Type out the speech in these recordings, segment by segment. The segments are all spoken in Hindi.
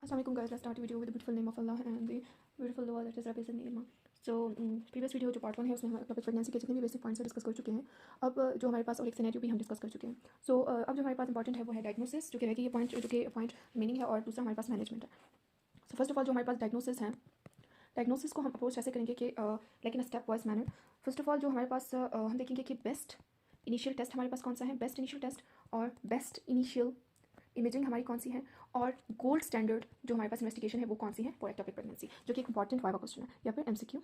Assalamualaikum guys, let's start a video with the beautiful name of Allah and the beautiful dua that is Rabbi Nilma. So previous video जो पार्ट 1 है उसमें हम टॉपिक प्रेगनेंसी के जितने भी बेसिक पॉइंट्स डिस्कस कर चुके हैं. अब जो हमारे पास और एक सिनेरियो भी हम डिस्कस कर चुके हैं. सो अब जो हमारे पास इंपॉर्टेंट है वो है डायग्नोसिस, जो कि रहेगी ये पॉइंट जो कि पॉइंट मीनिंग है, और दूसरा हमारे पास मैनेजमेंट है. सो फर्स्ट ऑफ ऑल जो हमारे पास डायग्नोसिस है, डायग्नोसिस को हम अप्रोच ऐसे करेंगे कि like in step wise manner. First of all जो हमारे पास हम देखेंगे कि बेस्ट इनिशियल टेस्ट हमारे पास कौन सा है, बेस्ट इनिशियल टेस्ट और बेस्ट इनिशियल इमेजिंग हमारी कौन सी है, और गोल्ड स्टैंडर्ड जो हमारे पास इन्वेस्टिगेशन है वो कौन सी है फॉर एक्टोपिक प्रेगनेंसी, जो कि एक इंपॉर्टेंट वाइवा क्वेश्चन है या फिर एमसीक्यू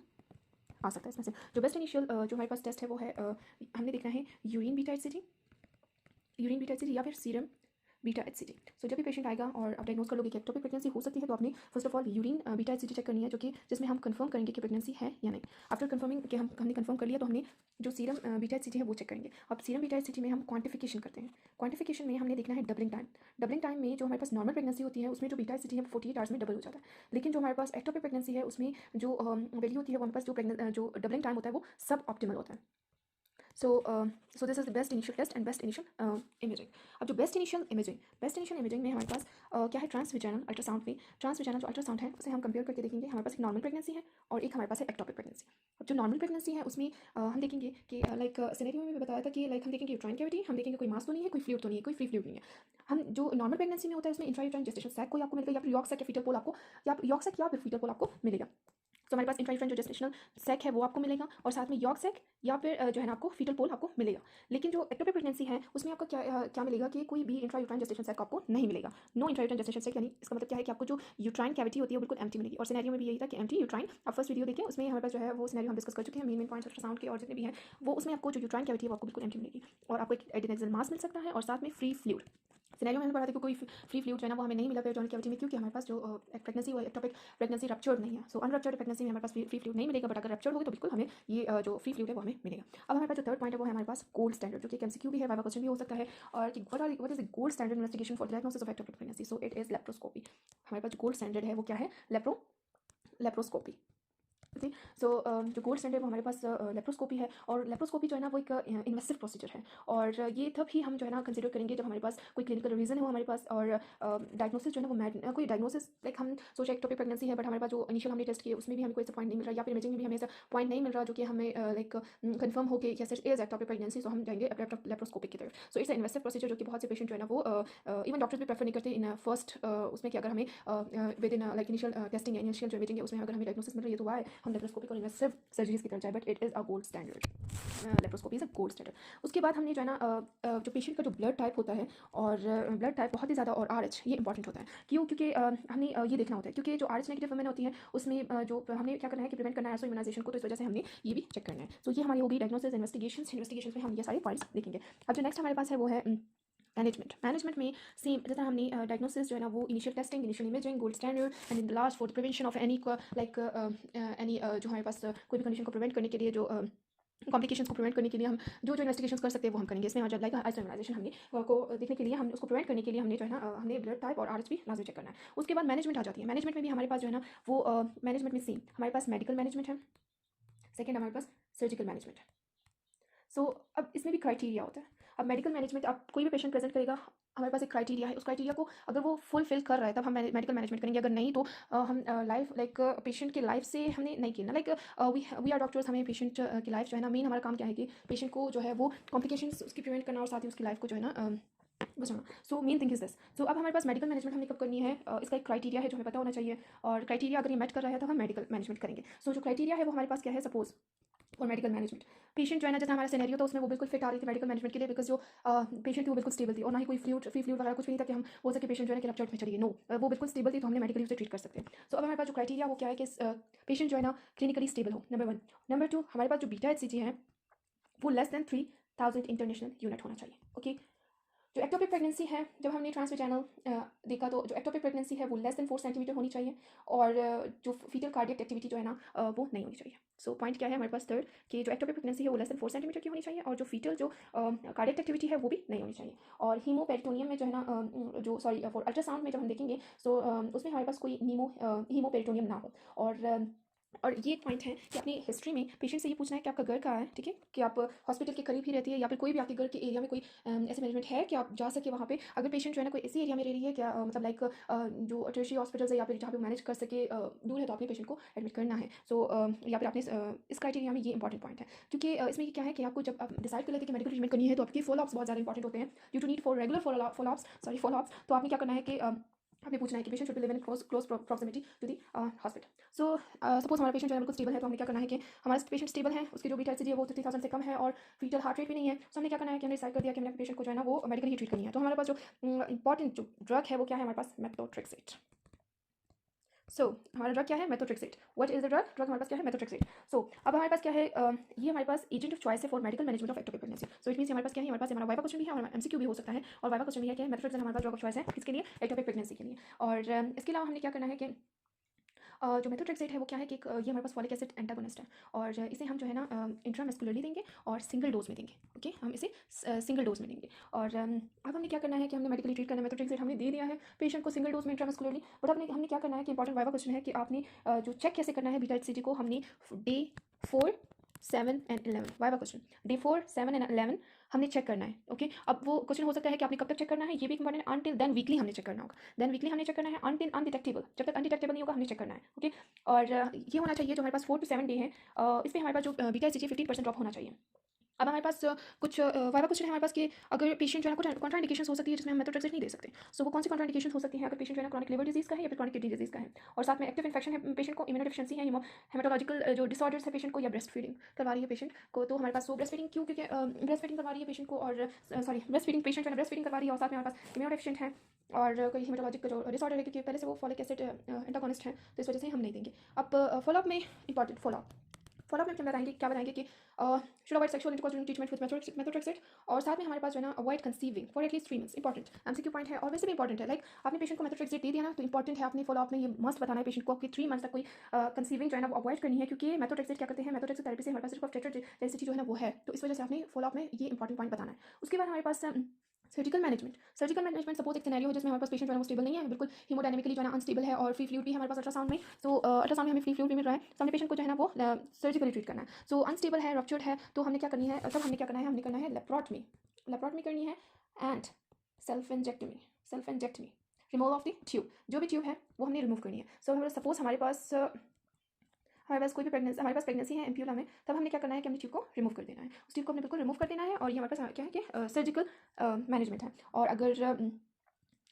आ सकता है इसमें से. जो बेस्ट इनिशियल जो हमारे पास टेस्ट है वो है हमने देखना है urine beta HCG, urine beta HCG या फिर सीरम बीटा एचसीजी. सो जब भी पेशेंट आएगा और आप डायग्नोज कर लोगे कि एक्टोपिक प्रेगनेंसी हो सकती है, तो आपने first of all urine beta HCG check करनी है, जो कि जिसमें हम कंफर्म करेंगे कि प्रेगनेंसी है या नहीं. आफ्टर कंफर्मिंग कि हमने कंफर्म कर लिया, तो हमने जो सीरम बीटा एचसीजी है वो चेक करेंगे. अब सीरम बीटा एचसीजी में हम क्वांटिफिकेशन करते हैं. क्वांटिफिकेशन में हमने देखना है डबलिंग टाइम. डबलिंग टाइम में जो हमारे पास नॉर्मल प्रेगनेंसी होती है उसमें जो बीटा एचसीजी है वो 48 आवर्स में डबल हो जाता है. लेकिन जो हमारे पास एक्टोपिक प्रेगनेंसी है उसमें जो वैल्यू होती है वो हमारे पास जो डबलिंग टाइम होता है वो सब ऑप्टिमल होता है. So this is the best initial test and best initial imaging. अब जो बेस्ट इनिशियल इमेजिंग में हमारे पास क्या है, ट्रांसविजाइनल अल्ट्रासाउंड में. ट्रांसविजाइनल जो अल्ट्रासाउंड है उसे हम कंपेयर करके देखेंगे. हमारे पास एक नॉर्मल प्रेगनेंसी है और एक हमारे पास है एक्टोपिक प्रेगनेंसी. अब जो नॉर्मल प्रेगनेंसी है उसमें हम देखेंगे कि लाइक सिनेरियो में भी बताया था कि लाइक हम देखेंगे यूट्राइन कैविटी, हम देखेंगे कोई मास तो नहीं है, कोई फ्लूइड तो नहीं है, कोई फ्री फ्लूइड नहीं है. हम जो नॉर्मल प्रेगनेंसी में होता है उसमें इंट्रायूट्राइन जेस्टेशन सैक कोई आपको मिलेगा, या फिर यॉर्क सैक या फीटल पोल आपको, या यॉर्क सैक या फिर फीटल पोल आपको मिलेगा. तो हमारे पास इंट्रायूट्राइन जो जेस्टेशनल सैक है वो आपको मिलेगा, और साथ में यॉर्क सैक या फिर जो है ना आपको फीटल पोल आपको मिलेगा. लेकिन जो एक्टोपिक प्रेगनेंसी है उसमें आपका क्या मिलेगा कि कोई भी इंट्रायूट्राइन जेस्टेशन सैक आपको नहीं मिलेगा. नो इंट्रायूट्राइन जेस्टेशन सैक, यानी इसका मतलब क्या है कि आपको जो यूट्राइन कैविटी होती है वो बिल्कुल एम्प्टी मिलेगी. और सिनेरियो में भी यही था कि एम्प्टी यूट्राइन. आप फर्स्ट वीडियो देखें, उसमें हमारे पास जो है वो सिनेरियो हम डिस्कस कर चुके हैं, मेन पॉइंट्स अल्ट्रासाउंड के और जितने भी हैं वो, उसमें आपको जो यूट्राइन कैविटी है वो आपको बिल्कुल एम्प्टी मिलेगी, और आपको एक एडिनेक्सल मास मिल सकता है और साथ में फ्री फ्लूइड. सिनेरियो में हमने पढ़ा था कि कोई फ्री फ्लूइड जो है ना वो हमें नहीं मिला पेरिटोनियल कैविटी में, क्योंकि हमारे पास जो प्रेगनेंसी वो एक्टोपिक प्रेगनेंसी रप्चर्ड नहीं है. सो अनरप्चर्ड प्रेगनेंसी में हमारे पास फ्री फ्लूइड नहीं मिलेगा, बट अगर रप्चर्ड होगी तो बिल्कुल हमें ये जो फ्री फ्लूइड है वो हमें मिलेगा. अब हमारे पास जो थर्ड पॉइंट है वो है हमारे पास गोल्ड स्टैंडर्ड, जो कि एमसीक्यू भी है, वाइवा क्वेश्चन भी हो सकता है. और कि what is the gold standard investigation for diagnosis of ectopic pregnancy. So it is laparoscopy. हमारे पास जो गोल्ड स्टैंडर्ड है वो क्या है, लेप्रोस्कोपी. थी. सो जो गोल्ड स्टैंडर्ड वो हमारे पास लेप्रोस्कोपी है, और लेप्रोस्कोपी जो है ना वो एक इन्वेसिव प्रोसीजर है, और ये तब ही हम जो है ना कंसिडर करेंगे जब हमारे पास कोई क्लिनिकल रीजन है वो हमारे पास, और डायग्नोसिस जो है ना वो कोई डायग्नोसिस लाइक हम सोचे एक्टोपिक प्रेगनेंसी है, बट हमारे पास जो इनिशियल हमने टेस्ट किए उसमें भी हमें कोई ऐसा पॉइंट नहीं मिल रहा, या फिर इमेजिंग में भी हमें ऐसा पॉइंट नहीं मिल रहा जो कि हमें लाइक कंफर्म हो कि yes it is ectopic pregnancy. So हम जाएंगे लेप्रोस्कोपिक की तरफ. सो इट्स इन्वेसिव प्रोसीजर, जो कि बहुत से पेशेंट जो है ना वो इवन डॉक्टर्स भी प्रेफर नहीं करते इन फर्स्ट उसमें कि अगर हमें with in like initial testing है, इनिशियल जो इमेजिंग है उसमें अगर हमें डायग्नोसिस मिल रही है तो वाई हम लेप्रोस्कोपिक और इन्वेसिव सर्जरीज की तरफ जाए. But it is a gold standard. Laparoscopy is a gold standard. उसके बाद हमने जो है ना जो पेशेंट का जो ब्लड टाइप होता है, और ब्लड टाइप बहुत ही ज़्यादा, और RH ये इंपॉर्टेंट होता है. क्यों? क्योंकि हमने ये देखना होता है, क्योंकि जो RH नेगेटिव वुमेन होती है उसमें जो हमने क्या करना है कि प्रिवेंट करना है एसो इम्यूनाइजेशन को, तो इस वजह से हमने ये भी चेक करना है. सो ये हमारी होगी डायग्नोसिस. इन्वेस्टिगेशन में हम ये सारे पॉइंट्स देखेंगे. अब जो नेक्स्ट हमारे पास है वो है मैनेजमेंट में सेम जैसा हमने डायग्नोसिस जो है ना वो initial testing, initial imaging, gold standard, and in the last for the prevention of any like any जो हमारे पास कोई भी कंडीशन को प्रिवेंट करने के लिए, जो कॉम्प्लिकेशंस को प्रिवेंट करने के लिए हम जो इन्वेस्टिगेशंस कर सकते हैं वो हम करेंगे. इसमें जब लाइक आइसोइम्यूनाइजेशन हमने को देखने के लिए, हम उसको प्रिवेंट करने के लिए हमने जो है ना हमने ब्लड टाइप और RH भी लाजमी चेक करना है. उसके बाद मैनेजमेंट आ जाती है. मैनेजमेंट में भी हमारे पास जो है ना वो मैनेजमेंट में सेम हमारे पास मेडिकल मैनेजमेंट है, सेकेंड हमारे पास सर्जिकल मैनेजमेंट है. सो अब इसमें भी क्राइटेरिया होता है. अब मेडिकल मैनेजमेंट, अब कोई भी पेशेंट प्रेजेंट करेगा, हमारे पास एक क्राइटेरिया है. उस क्राइटेरिया को अगर वो फुलफिल कर रहा है तब हम मेडिकल मैनेजमेंट करेंगे, अगर नहीं तो हम लाइफ लाइक पेशेंट की लाइफ से हमने नहीं खेलना. लाइक वी आर डॉक्टर्स, हमें पेशेंट की लाइफ जो है ना, मेन हमारा काम क्या है कि पेशेंट को जो है वो कॉम्प्लिकेशंस उसकी प्रिवेंट करना, और साथ ही उसकी लाइफ को जो है ना बचाना. So main thing is this. So अब हमारे पास मेडिकल मैनेजमेंट हमने कब करनी है, इसका एक क्राइटेरिया है जो हमें पता होना चाहिए, और क्राइटेरिया अगर ये मेट कर रहा है तो हम मेडिकल मैनेजमेंट करेंगे. सो जो क्राइटेरिया है वो हमारे पास क्या है, सपोज और मेडिकल मैनेजमेंट. पेशेंट जो है ना, जैसा हमारा सिनेरियो था उसमें वो बिल्कुल फिट आ रही थी मेडिकल मैनेजमेंट के लिए, बिकॉज जो पेशेंट थी वो बिल्कुल स्टेबल थी, और ना ही कोई फ्री फ्लूइड वगैरह कुछ भी नहीं था कि हम हो सके पेशेंट जो है कि रप्चर्ड में चली गई. नो, वो बिल्कुल स्टेबल थी, तो हमने मेडिकली उसे ट्रीट कर सकते हैं. सो अब हमारे पास जो क्राइटेरिया वो क्या है कि पेशेंट जो है ना क्लिनिकली स्टेबल हो, नंबर 1. नंबर 2, हमारे पास जो बीटा HCG है वो लेस देन 3000 इंटरनेशनल यूनिट होना चाहिए. ओके. जो एक्टोपिक प्रेगनेंसी है, जब हमने ट्रांसवेजाइनल देखा तो जो एक्टोपिक प्रेगनेंसी है वो लेस देन 4 सेंटीमीटर होनी चाहिए, और जो फीटल कार्डियक एक्टिविटी जो है ना वो नहीं होनी चाहिए. सो पॉइंट क्या है हमारे पास थर्ड, कि जो एक्टोपिक प्रेगनेंसी है वो लेस देन 4 सेंटीमीटर की होनी चाहिए, और जो फीटल जो कार्डियक एक्टिविटी है वो भी नहीं होनी चाहिए. और हीमोपेरिटोनियम में जो है ना जो सॉरी फॉर अल्ट्रासाउंड में जब हम देखेंगे, सो उसमें हमारे पास कोई हीमोपेरिटोनियम ना हो. और और ये एक पॉइंट है कि अपनी हिस्ट्री में पेशेंट से ये पूछना है कि आपका घर कहाँ है, ठीक है, कि आप हॉस्पिटल के करीब ही रहती है या फिर कोई भी आपके घर के एरिया में कोई ऐसे मैनेजमेंट है कि आप जा सके वहाँ पे। अगर पेशेंट जो है ना कोई ऐसी एरिया में रह रही है क्या मतलब लाइक जो टर्शियरी हॉस्पिटल्स है या फिर जहाँ पे मैनेज कर सके दूर है, तो अपने पेशेंट को एडमिट करना है। सो या फिर आपने इस क्राइटेरिया में ये इंपॉर्टेंट पॉइंट है, क्योंकि इसमें क्या है कि आपको जब आप डिसाइड कर लेते हैं कि मेडिकल ट्रीटमेंट करनी है तो आपकी फॉलोअप्स बहुत ज़्यादा इंपॉर्टेंट होते हैं। You too need for regular followups. तो आपने क्या करना है कि आपने पूछना है कि patient should live in close proximity to the hospital. So suppose हमारा पेशेंट जो है बिल्कुल स्टेबल है, तो हमें क्या करना है कि हमारा पेशेंट स्टेबल है, उसकी जो बीटा एचसीजी है वो 30,000 से कम है और फीटल हार्ट रेट भी नहीं है। तो हमने क्या करना है कि हमने डिसाइड कर दिया कि हमने पेशेंट को जो है ना वो मेडिकली ट्रीट करनी है। तो हमारे पास जो इंपॉर्टेंट जो ड्रग है वो क्या है हमारे पास, मेथोट्रेक्सेट। सो हमारा ड्रग क्या है, methotrexate. What is the drug हमारे पास क्या है, मेथोट्रेक्सेट। सो अब हमारे पास क्या है, ये हमारे पास एजेंट ऑफ चॉइस है for medical management of ectopic pregnancy. So it means हमारे पास क्या है, हमारे पास हमारा वाइवा क्वेश्चन भी है और एमसीक्यू भी हो सकता है। और वाइवा क्वेश्चन भी है कि मेथोट्रेक्सेट हमारे पास ड्रग ऑफ चॉइस है किसके लिए, एक्टोपिक प्रेगनेंसी के लिए। और इसके अलावा हमने क्या करना है कि जो मेथोट्रेक्सेट है वो क्या है कि ये हमारे पास फॉलिक एसिड एंटागोनिस्ट है और इसे हम जो है ना इंट्रामस्कुलरली देंगे और सिंगल डोज में देंगे। ओके, हम इसे सिंगल डोज में देंगे। और अब हमने क्या करना है कि हमने मेडिकली ट्रीट करना है, मेथोट्रेक्सेट हमने दे दिया है पेशेंट को सिंगल डोज में इंट्रामस्कुलरली। बट हमने क्या करना है कि इंपॉर्टेंट वाइवा क्वेश्चन है कि आपने जो चेक कैसे करना है बीटा एचसीजी को, हमने day 4, 7 and 11 viva question, day 4, 7 and 11 हमने चेक करना है। ओके, अब वो क्वेश्चन हो सकता है कि आपने कब तक चेक करना है, ये भी इंपॉर्टेंट है। अनटिल देन वीकली हमने चेक करना होगा, देन वीकली हमने चेक करना है अनटिल अनडिटेक्टेबल, जब तक अनडिटेक्टेबल नहीं होगा हमने चेक करना है। ओके, और ये होना चाहिए जो हमारे पास 4 to 7 डे है, इस पर हमारे पास जो बीटा एचसीजी 15% ड्रॉप होना चाहिए। अब हमारे पास कुछ वाइवा क्वेश्चन है हमारे पास कि अगर पेशेंट जो है कुछ कॉन्ट्राइंडिकेशन हो सकती है जिसमें हम मेथोट्रेक्सेट नहीं दे सकते। सो वो कौन सी कॉन्ट्राइंडिकेशन हो सकती है, अगर पेशेंट जो है क्रॉनिक लिवर डिजीज का है या फिर क्रॉनिक किडनी डिजीज का है, और साथ में एक्टिव इन्फेक्शन है पेशेंट को, इम्यूनोडेफिशिएंसी है, हेमाटोलॉजिकल जो डिसऑर्डर्स है पेशेंट को, या ब्रेस्ट फीडिंग करवा रही है पेशेंट को। तो हमारे पास वो ब्रेस्ट फीडिंग क्यों, क्योंकि ब्रेस्ट फीडिंग करवा रही है पेशेंट को, और सॉरी ब्रेस्ट फीडिंग पेशेंट जो है ब्रेस्ट फीडिंग करवा रही है और साथ में हमारे पास इम्यूनोडेफिशिएंट है और कोई हेमाटोलॉजिक जो डिसऑर्डर है क्योंकि पहले से वो फॉलिक एसिड एंटागोनिस्ट है, तो इस वजह से हम नहीं देंगे। अब फॉलोअप में इंपॉर्टेंट फॉलोअप में हम बताएंगे कि should avoid sexual intercourse during treatment with methotrexate. और साथ में हमारे पास जो है ना avoid conceiving for at least 3 months. Important MCQ point है और वैसे भी इंपॉर्टेंट है। लाइक आपने पेशेंट को मेथोट्रेक्सेट दे दिया ना, तो इंपॉर्टेंट है आपने फॉलोअप में ये मस्ट बताना है पेशेंट को कि 3 मंथ्स तक कोई कंसीविंग जो है ना वो अवॉइड करनी है, क्योंकि मेथोट्रेक्सेट क्या करते हैं, मेथोट्रेक्सेट थेरेपी से हमारे पास सिर्फ टेट्राजेसिटी जो है ना वो है, तो इस वजह से आपने फॉलोअप में ये इंपॉर्टेंट पॉइंट बताना है। उसके बाद हमारे पास सर्जिकल मैनेजमेंट सपोज एक सिनेरियो हो जिसमें हमारे पास पेशेंट जो है वो स्टेबल नहीं है, बिल्कुल हीमोडायनेमिकली जो है ना अनस्टेबल है और फ्री फ्लूइड भी है हमारे पास अल्ट्रासाउंड में। सो अल्ट्रासाउंड में हमें फ्री फ्लूइड भी मिल रहा है, तो हमने पेशेंट को जो है ना वो सर्जिकली ट्रीट करना है। सो अनस्टेबल है, रप्चर्ड है, तो हमने क्या करनी है, तब हमने क्या करना है, हमने करना है लेप्रोटमी करनी है and salpingectomy removal of the tube, जो भी ट्यूब है वो हमने रिमूव करनी है। सो सपोज हमारे पास कोई भी हमारे पास प्रेगनेंसी है एम्प्यूला में, तब हमने क्या करना है कि हमने ट्यूब को रिमूव कर देना है, उस ट्यूब को हमने बिल्कुल रिमूव कर देना है। और ये हमारे पास क्या है कि सर्जिकल मैनेजमेंट है। और अगर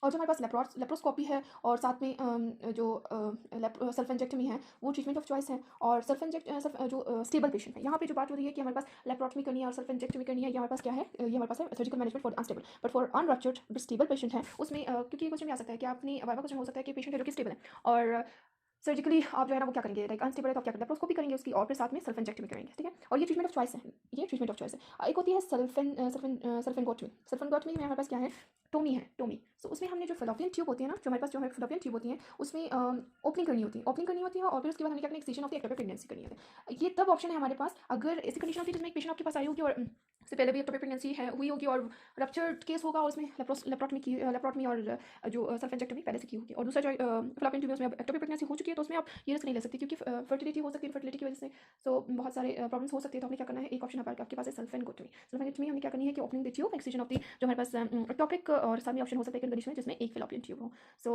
और जो हमारे पास लेप्रोस्कोपी है और साथ में जो सेल्फ इंजेक्टमी है वो ट्रीटमेंट ऑफ चॉइस है। और जो स्टेबल पेशेंट है, यहाँ पे जो बात हो रही है कि हमारे पास लेप्रोटमी करनी है और सेल्फ इंजेक्टमी करनी है, ये हमारे पास क्या है, ये हमारे पास है surgical management for unstable. But for unruptured stable patient है उसमें क्योंकि ये क्वेश्चन भी आ सकता है कि आपने वाइवा क्वेश्चन हो सकता है कि पेशेंट है जो कि स्टेबल है और सर्जिकली आप जो है ना वो क्या करेंगे, लाइक अनस्टेबल है तो आप क्या करेंगे, लेप्रोस्कोपी करेंगे उसकी और फिर साथ में सेल्फ इंजेक्टमी करेंगे, ठीक है। और ये ट्रीटमेंट ऑफ चॉइस है, एक होती है सेल्फ में हमारे पास क्या है, टोमी। सो उसमें हमने जो फेलोपियन ट्यूब होती है ना, जो हमारे पास जो फेलोपियन ट्यूब होती है उसमें ओपनिंग करनी होती है और फिर उसके बाद हमने क्या करना है, extension of the ectopic pregnancy करनी है। ये तब ऑप्शन है हमारे पास अगर ऐसी कंडीशन होती है जिसमें एक पेशेंट आपके पास आई होगी और से पहले भी एक्टोपिक प्रेगनेंसी है हुई होगी और रप्चर्ड केस होगा और उसमें लेप्रोटमी और जो सेल्फ इंजेक्टमी पहले से की होगी, और दूसरा जो फेलोपियन ट्यूब उसमें एक्टोपिक प्रेगनेंसी हो चुकी है, तो उसमें आप ये रिस्क नहीं ले सकते क्योंकि फर्टिलिटी हो सकती है, फर्टिलिटी की वजह से सो बहुत सारे प्रॉब्लम्स हो सकते हैं। तो हमने क्या करना है, एक ऑप्शन आपके पास है सेल्फ एंजेक्टमी हमने क्या करनी है कि opening the tube, extension of the जो हमारे पास टॉपिक, और साथ में ऑप्शन हो सकता है कंडीशन में जिसमें एक फेलोपियन ट्यूब हो। सो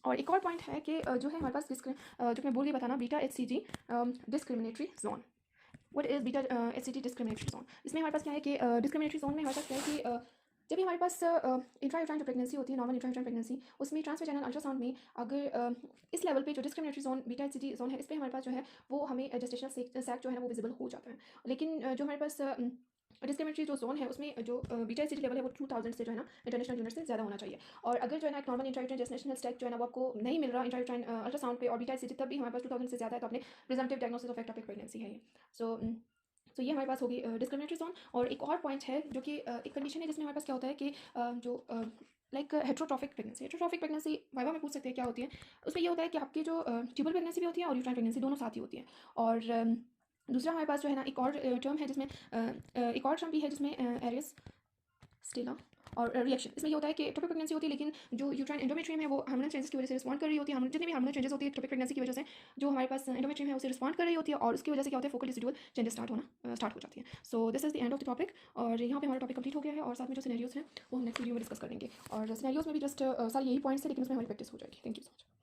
और एक और पॉइंट है कि जो है हमारे पास जो मैं बोल रही बताना beta HCG discriminatory zone. What is beta HCG discriminatory zone? इसमें हमारे पास क्या है कि डिस्क्रिमिनेटरी जोन में हमारे पास क्या है कि जब भी हमारे पास इंट्रायूट्राइन जो प्रेगनेंसी होती है, नॉर्मल इंट्रायूट्राइन प्रेगनेंसी, उसमें ट्रांसवेजाइनल अल्ट्रासाउंड में अगर इस लेवल पे जो discriminatory zone beta HCG zone है, इस पर हमारे पास जो है वो हमें जेस्टेशनल सैक जो है ना वो विजिबल हो जाता है। लेकिन जो हमारे पास डिस्क्रिमिनेटरी जो जोन है उसमें जो बीटा एचसीजी लेवल है वो 2000 से जो है ना इंटरनेशनल यूनिट से ज़्यादा होना चाहिए। और अगर जो है ना एक नॉर्मल इंट्रायूट्राइन जेस्टेशनल सैक जो है ना वो आपको नहीं मिल रहा इंट्रायूट्राइन अल्ट्रासाउंड पे और बीटा एचसीजी तब भी हमारे पास 2000 से ज़्यादा है, तो आपने presumptive diagnosis of ectopic pregnancy है ये। सो ये हमारे पास होगी डिस्क्रिमिनेटरी जोन। और एक और पॉइंट है जो कि एक कंडीशन है जिसमें हमारे पास क्या होता है कि जो लाइक हेट्रोट्रॉफिक प्रेगनेंसी वाइवा में पूछ सकते हैं क्या होती है। उसमें ये होता है कि आपकी जो ट्यूबल प्रेगनेंसी भी होती है और यूट्राइन प्रेगनेंसी दोनों साथ ही होती है। और दूसरा हमारे पास जो है ना एक और टर्म है जिसमें एक और टर्म भी है जिसमें एरियस स्टेला और रिएक्शन, इसमें ये होता है कि एक्टोपिक प्रेगनेंसी होती है लेकिन जो यूट्राइन एंडोमेट्रियम है वो हार्मोनल चेंजेस की वजह से रिस्पॉन्ड कर रही होती है। जितनी भी हार्मोनल चेंजेस होती है एक्टोपिक प्रेगनेंसी की वजह से जो हमारे पास एंडोमेट्रियम है उसे रिस्पॉन्ड कर रही होती है और उसकी वजह से क्या होता है फोकल रेसिडुअल चेंजेस स्टार्ट हो जाती है। So this is the end of the topic और यहाँ पे हमारा टॉपिक कंप्लीट हो गया है और साथ में जो सिनेरियोज हैं वो हम नेक्स्ट वीडियो में डिस्कस कर लेंगे और सिनेरियोज में भी जस्ट सारे यही पॉइंट्स है लेकिन उसमें हमारी प्रैक्टिस हो जाएगी। Thank you so much.